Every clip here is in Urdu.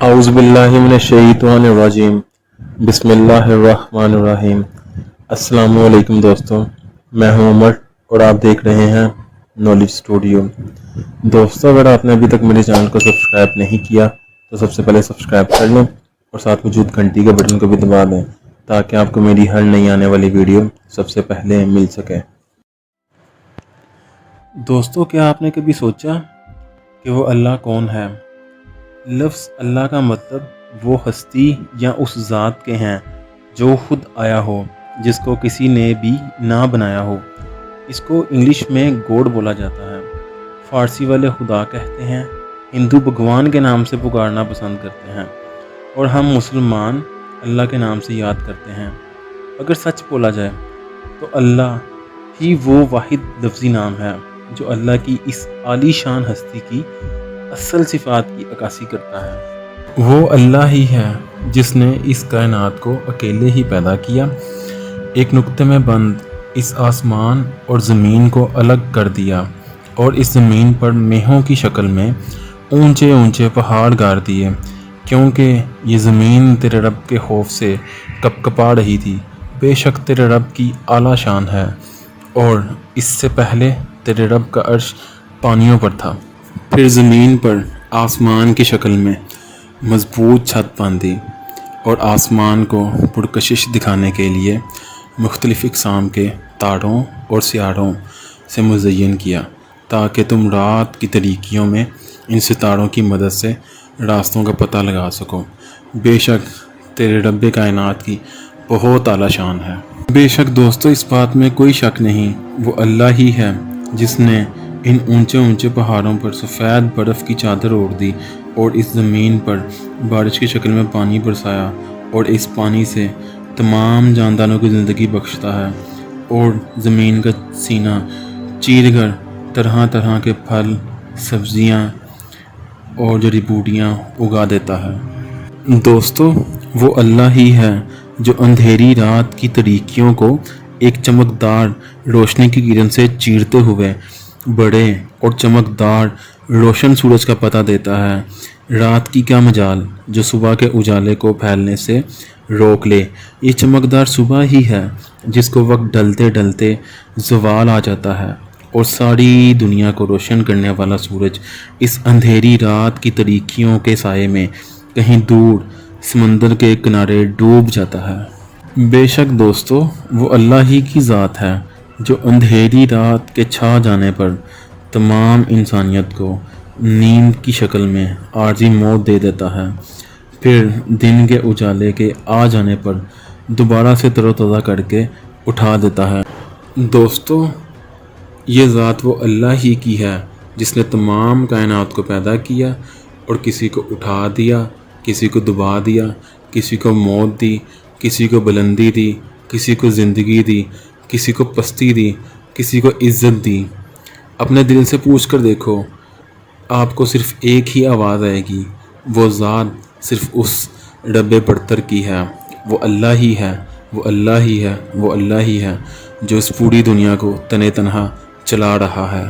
اعوذ باللہ من الشیطان الرجیم بسم اللہ الرحمن الرحیم۔ السلام علیکم دوستوں، میں ہوں عمر اور آپ دیکھ رہے ہیں نالج اسٹوڈیو۔ دوستوں، اگر آپ نے ابھی تک میرے چینل کو سبسکرائب نہیں کیا تو سب سے پہلے سبسکرائب کر لیں اور ساتھ موجود گھنٹی کے بٹن کو بھی دبا دیں تاکہ آپ کو میری ہر نئی آنے والی ویڈیو سب سے پہلے مل سکے۔ دوستوں، کیا آپ نے کبھی سوچا کہ وہ اللہ کون ہے؟ لفظ اللہ کا مطلب وہ ہستی یا اس ذات کے ہیں جو خود آیا ہو، جس کو کسی نے بھی نہ بنایا ہو۔ اس کو انگلش میں گوڈ بولا جاتا ہے، فارسی والے خدا کہتے ہیں، ہندو بھگوان کے نام سے پکارنا پسند کرتے ہیں اور ہم مسلمان اللہ کے نام سے یاد کرتے ہیں۔ اگر سچ بولا جائے تو اللہ ہی وہ واحد لفظی نام ہے جو اللہ کی اس عالی شان ہستی کی اصل صفات کی عکاسی کرتا ہے۔ وہ اللہ ہی ہے جس نے اس کائنات کو اکیلے ہی پیدا کیا، ایک نقطے میں بند اس آسمان اور زمین کو الگ کر دیا اور اس زمین پر میہوں کی شکل میں اونچے اونچے پہاڑ گاڑ دیے، کیونکہ یہ زمین تیرے رب کے خوف سے کپ کپا رہی تھی۔ بے شک تیرے رب کی اعلیٰ شان ہے اور اس سے پہلے تیرے رب کا عرش پانیوں پر تھا۔ پھر زمین پر آسمان کی شکل میں مضبوط چھت باندھی اور آسمان کو پرکشش دکھانے کے لیے مختلف اقسام کے تاروں اور سیاروں سے مزین کیا تاکہ تم رات کی تاریکیوں میں ان ستاروں کی مدد سے راستوں کا پتہ لگا سکو۔ بے شک تیرے رب کائنات کی بہت اعلیٰ شان ہے۔ بے شک دوستو، اس بات میں کوئی شک نہیں، وہ اللہ ہی ہے جس نے ان اونچے اونچے پہاڑوں پر سفید برف کی چادر اوڑھ دی اور اس زمین پر بارش کی شکل میں پانی برسایا اور اس پانی سے تمام جانداروں کی زندگی بخشتا ہے اور زمین کا سینہ چیر کر طرح طرح کے پھل، سبزیاں اور جڑی بوٹیاں اگا دیتا ہے۔ دوستو، وہ اللہ ہی ہے جو اندھیری رات کی تاریکیوں کو ایک چمکدار روشنی کی کرن سے چیرتے ہوئے بڑے اور چمکدار روشن سورج کا پتہ دیتا ہے۔ رات کی کیا مجال جو صبح کے اجالے کو پھیلنے سے روک لے۔ یہ چمکدار صبح ہی ہے جس کو وقت ڈلتے ڈلتے زوال آ جاتا ہے اور ساری دنیا کو روشن کرنے والا سورج اس اندھیری رات کی تاریکیوں کے سائے میں کہیں دور سمندر کے کنارے ڈوب جاتا ہے۔ بے شک دوستو، وہ اللہ ہی کی ذات ہے جو اندھیری رات کے چھا جانے پر تمام انسانیت کو نیند کی شکل میں عارضی موت دے دیتا ہے، پھر دن کے اجالے کے آ جانے پر دوبارہ سے تر و تازہ کر کے اٹھا دیتا ہے۔ دوستو، یہ ذات وہ اللہ ہی کی ہے جس نے تمام کائنات کو پیدا کیا اور کسی کو اٹھا دیا، کسی کو دبا دیا، کسی کو موت دی، کسی کو بلندی دی، کسی کو زندگی دی، کسی کو پستی دی، کسی کو عزت دی۔ اپنے دل سے پوچھ کر دیکھو، آپ کو صرف ایک ہی آواز آئے گی، وہ ذات صرف اس رب برتر کی ہے۔ وہ اللہ ہی ہے، وہ اللہ ہی ہے، وہ اللہ ہی ہے جو اس پوری دنیا کو تنے تنہا چلا رہا ہے۔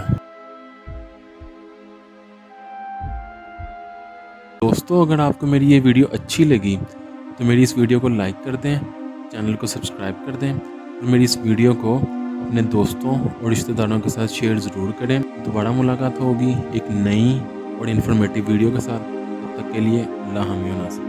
دوستو، اگر آپ کو میری یہ ویڈیو اچھی لگی تو میری اس ویڈیو کو لائک کر دیں، چینل کو سبسکرائب کر دیں اور میری اس ویڈیو کو اپنے دوستوں اور رشتہ داروں کے ساتھ شیئر ضرور کریں۔ دوبارہ ملاقات ہوگی ایک نئی اور انفارمیٹیو ویڈیو کے ساتھ۔ تب تک کے لیے اللہ حافظ۔